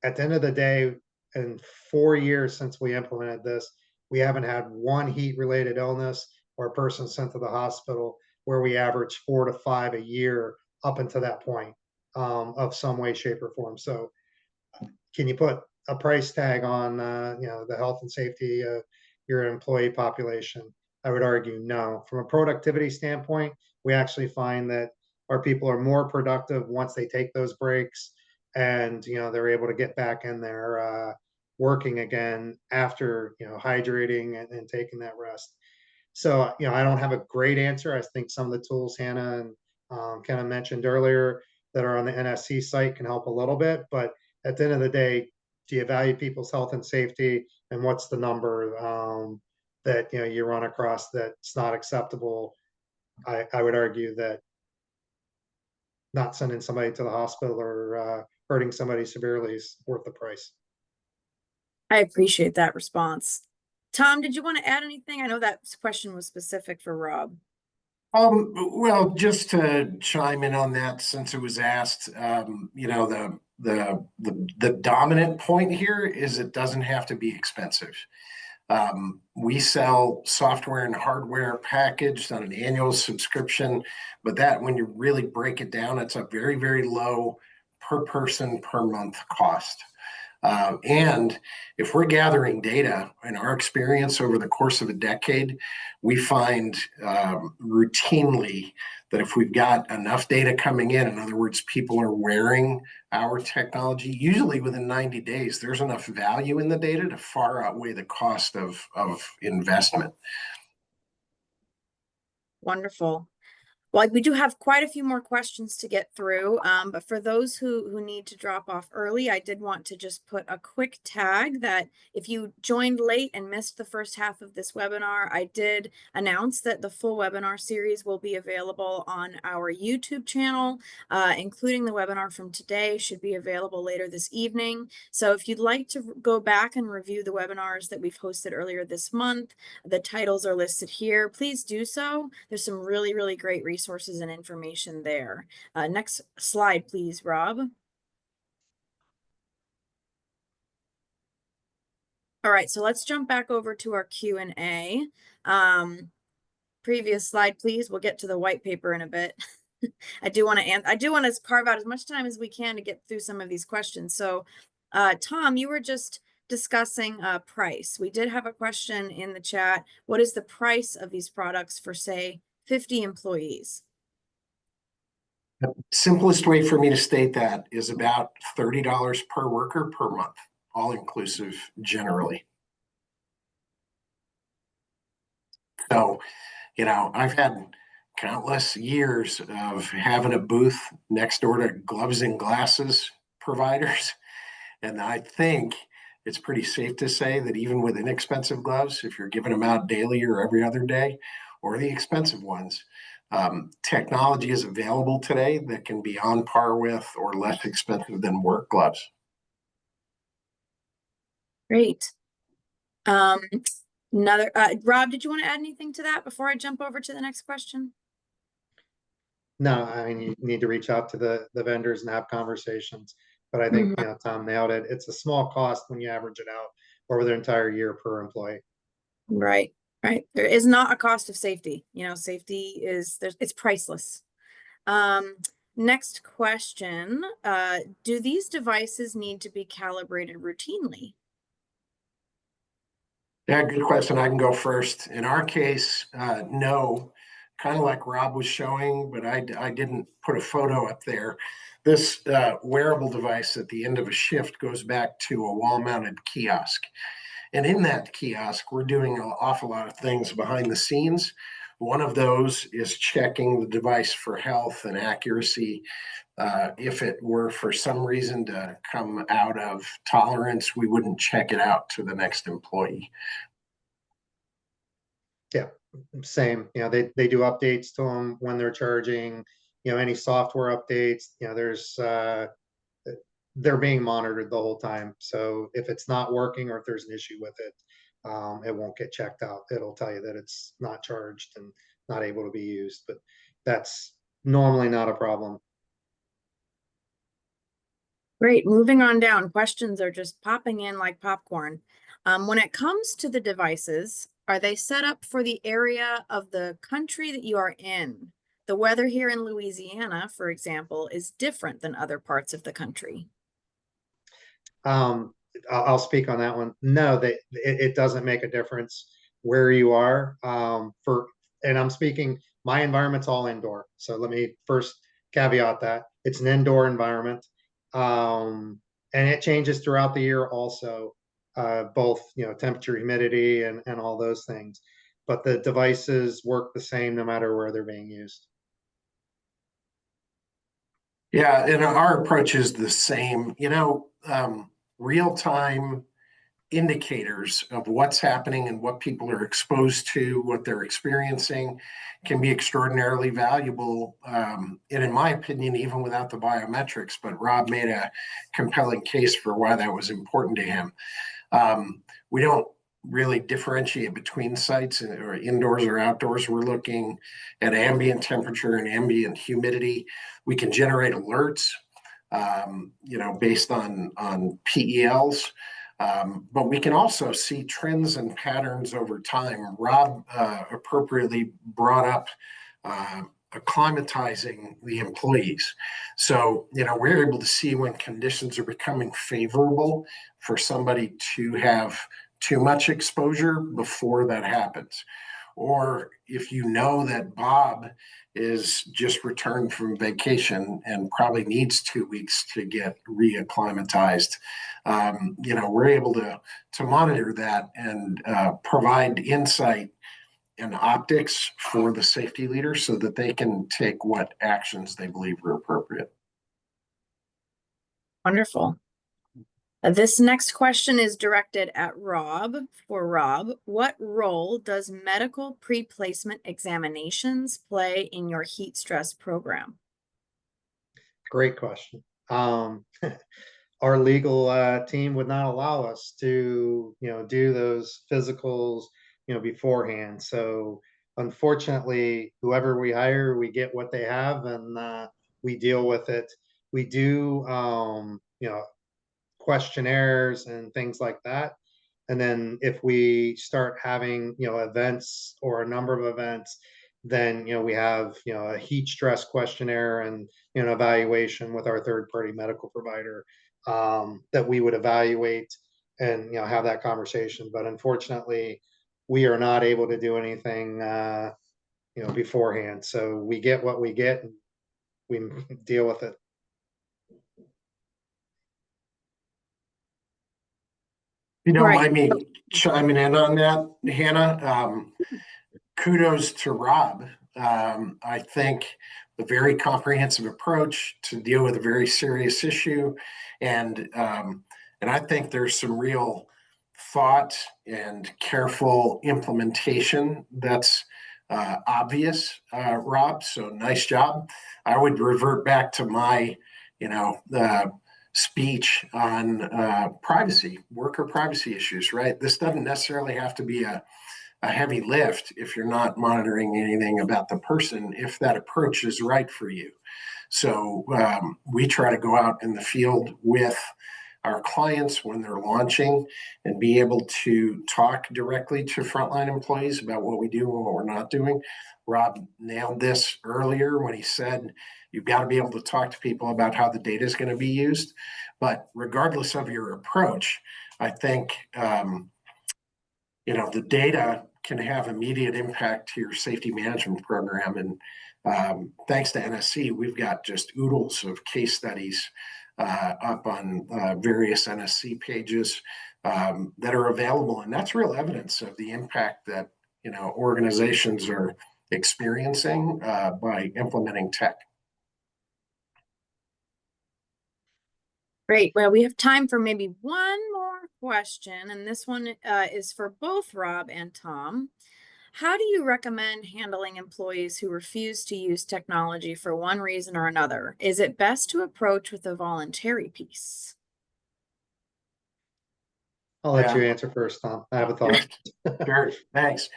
C: At the end of the day, in 4 years since we implemented this, we haven't had one heat-related illness or a person sent to the hospital, where we average 4 to 5 a year up until that point, of some way, shape, or form. So can you put a price tag on the health and safety of your employee population? I would argue no. From a productivity standpoint, we actually find that our people are more productive once they take those breaks, and they're able to get back in there working again after hydrating and taking that rest. So I don't have a great answer. I think some of the tools Hannah and kind of mentioned earlier that are on the NSC site can help a little bit, but at the end of the day, do you value people's health and safety, and what's the number that you run across that's not acceptable? I would argue that not sending somebody to the hospital or hurting somebody severely is worth the price.
A: I appreciate that response. Tom, did you want to add anything? I know that question was specific for Rob.
B: Well, just to chime in on that, since it was asked, the dominant point here is it doesn't have to be expensive. We sell software and hardware packaged on an annual subscription, but that when you really break it down, it's a very, very low per person per month cost. And if we're gathering data in our experience over the course of a decade, we find routinely that if we've got enough data coming in other words, people are wearing our technology, usually within 90 days, there's enough value in the data to far outweigh the cost of investment.
A: Wonderful. Well, we do have quite a few more questions to get through, but for those who need to drop off early, I did want to just put a quick tag that if you joined late and missed the first half of this webinar, I did announce that the full webinar series will be available on our YouTube channel, including the webinar from today should be available later this evening. So if you'd like to go back and review the webinars that we've hosted earlier this month, the titles are listed here. Please do so. There's some really, really great resources and information there. Next slide, please, Rob. All right, so let's jump back over to our Q&A. Previous slide, please. We'll get to the white paper in a bit. I do want to carve out as much time as we can to get through some of these questions. So, Tom, you were just discussing price. We did have a question in the chat. What is the price of these products for, say, 50 employees?
B: The simplest way for me to state that is about $30 per worker per month, all inclusive generally. So, I've had countless years of having a booth next door to gloves and glasses providers. And I think it's pretty safe to say that even with inexpensive gloves, if you're giving them out daily or every other day, or the expensive ones, technology is available today that can be on par with or less expensive than work gloves.
A: Great. Rob, did you want to add anything to that before I jump over to the next question?
C: No, I mean, you need to reach out to the vendors and have conversations. But I think, Tom nailed it. It's a small cost when you average it out over the entire year per employee.
A: Right, right. There is not a cost of safety. Safety it's priceless. Next question. Do these devices need to be calibrated routinely?
B: Yeah, good question. I can go first. In our case, no. Kind of like Rob was showing, but I didn't put a photo up there. This wearable device at the end of a shift goes back to a wall-mounted kiosk. And in that kiosk, we're doing an awful lot of things behind the scenes. One of those is checking the device for health and accuracy. If it were for some reason to come out of tolerance, we wouldn't check it out to the next employee.
C: Yeah, same. They do updates to them when they're charging. Any software updates. They're being monitored the whole time. So if it's not working or if there's an issue with it, it won't get checked out. It'll tell you that it's not charged and not able to be used. But that's normally not a problem.
A: Great. Moving on down. Questions are just popping in like popcorn. When it comes to the devices, are they set up for the area of the country that you are in? The weather here in Louisiana, for example, is different than other parts of the country.
C: I'll speak on that one. No, it doesn't make a difference where you are. And I'm speaking, my environment's all indoor. So let me first caveat that it's an indoor environment. And it changes throughout the year also, both temperature, humidity, and all those things. But the devices work the same no matter where they're being used.
B: Yeah, and our approach is the same. Real-time indicators of what's happening and what people are exposed to, what they're experiencing, can be extraordinarily valuable. And in my opinion, even without the biometrics, but Rob made a compelling case for why that was important to him. We don't really differentiate between sites or indoors or outdoors. We're looking at ambient temperature and ambient humidity. We can generate alerts, based on PELs. But we can also see trends and patterns over time. Rob appropriately brought up acclimatizing the employees. So, we're able to see when conditions are becoming favorable for somebody to have too much exposure before that happens. Or if you know that Bob is just returned from vacation and probably needs 2 weeks to get reacclimatized, we're able to monitor that and provide insight and optics for the safety leader so that they can take what actions they believe are appropriate.
A: Wonderful. This next question is directed at Rob. For Rob, what role does medical pre-placement examinations play in your heat stress program?
C: Great question. Our legal team would not allow us to, do those physicals, beforehand. So unfortunately, whoever we hire, we get what they have, and we deal with it. We do, questionnaires and things like that. And then if we start having, events or a number of events, then, we have, a heat stress questionnaire and, an evaluation with our third party medical provider that we would evaluate and, have that conversation. But unfortunately, we are not able to do anything, beforehand. So we get what we get and we deal with it.
B: You don't
A: Right.
B: mind me chiming in on that, Hannah? Kudos to Rob. I think a very comprehensive approach to deal with a very serious issue, and I think there's some real thought and careful implementation that's obvious, Rob. So nice job. I would revert back to my, speech on privacy, worker privacy issues. Right. This doesn't necessarily have to be a heavy lift if you're not monitoring anything about the person, if that approach is right for you. So we try to go out in the field with our clients when they're launching and be able to talk directly to frontline employees about what we do and what we're not doing. Rob nailed this earlier when he said you've got to be able to talk to people about how the data is going to be used. But regardless of your approach, I think the data can have immediate impact to your safety management program. And thanks to NSC, we've got just oodles of case studies up on various NSC pages that are available. And that's real evidence of the impact that, organizations are experiencing by implementing tech.
A: Great. Well, we have time for maybe one more question, and this one is for both Rob and Tom. How do you recommend handling employees who refuse to use technology for one reason or another? Is it best to approach with a voluntary piece?
C: I'll let you answer first, Tom. I have a thought.
B: Sure, thanks.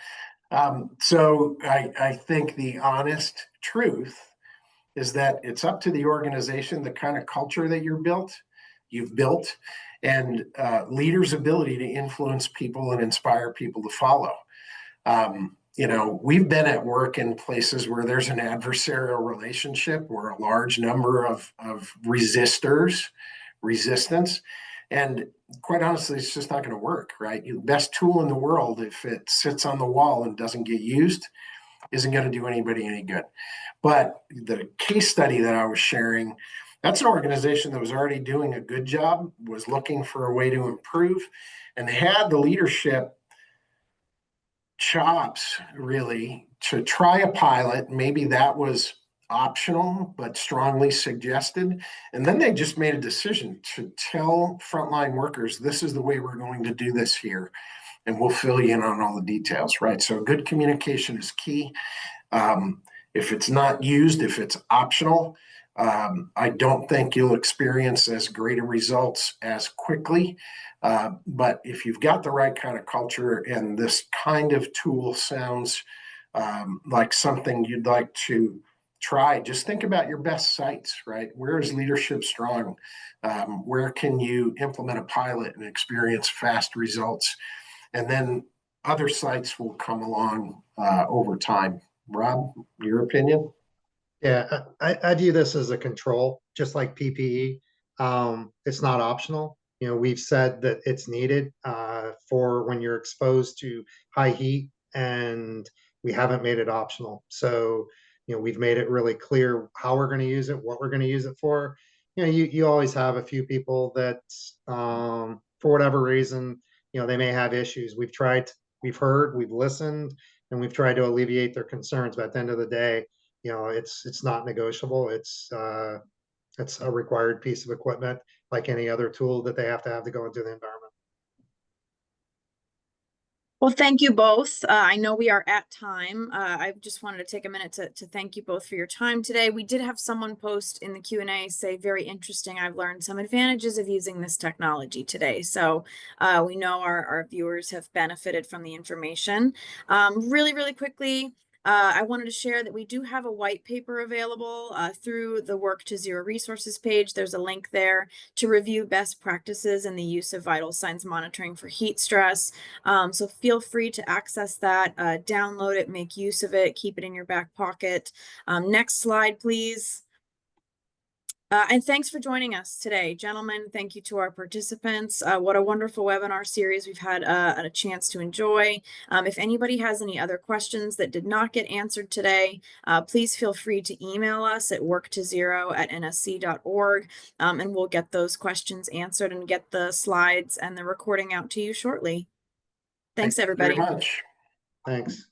B: So I think the honest truth is that it's up to the organization, the kind of culture that you've built, and leaders' ability to influence people and inspire people to follow. We've been at work in places where there's an adversarial relationship, where a large number of resistance, and quite honestly, it's just not going to work, right? The best tool in the world, if it sits on the wall and doesn't get used, isn't going to do anybody any good. But the case study that I was sharing, that's an organization that was already doing a good job, was looking for a way to improve, and they had the leadership chops really to try a pilot. Maybe that was optional, but strongly suggested. And then they just made a decision to tell frontline workers, this is the way we're going to do this here. And we'll fill you in on all the details, right? So good communication is key. If it's not used, if it's optional, I don't think you'll experience as great a results as quickly. But if you've got the right kind of culture and this kind of tool sounds like something you'd like to try, just think about your best sites, right? Where is leadership strong? Where can you implement a pilot and experience fast results? And then other sites will come along over time. Rob, your opinion?
C: Yeah, I view this as a control, just like PPE. It's not optional. We've said that it's needed for when you're exposed to high heat, and we haven't made it optional. So, we've made it really clear how we're going to use it, what we're going to use it for. You always have a few people that, for whatever reason, they may have issues. We've heard, we've listened, and we've tried to alleviate their concerns. But at the end of the day, it's not negotiable. It's a required piece of equipment, like any other tool that they have to go into the environment.
A: Well, thank you both. I know we are at time. I just wanted to take a minute to thank you both for your time today. We did have someone post in the Q&A say, very interesting. I've learned some advantages of using this technology today. So we know our viewers have benefited from the information. Really, really quickly, I wanted to share that we do have a white paper available through the Work to Zero resources page. There's a link there to review best practices in the use of vital signs monitoring for heat stress. So feel free to access that, download it, make use of it, keep it in your back pocket. Next slide, please. And thanks for joining us today, gentlemen. Thank you to our participants. What a wonderful webinar series we've had a chance to enjoy. If anybody has any other questions that did not get answered today, please feel free to email us at worktozero@nsc.org, and we'll get those questions answered and get the slides and the recording out to you shortly. Thanks, everybody.
B: Very much.
C: Thanks.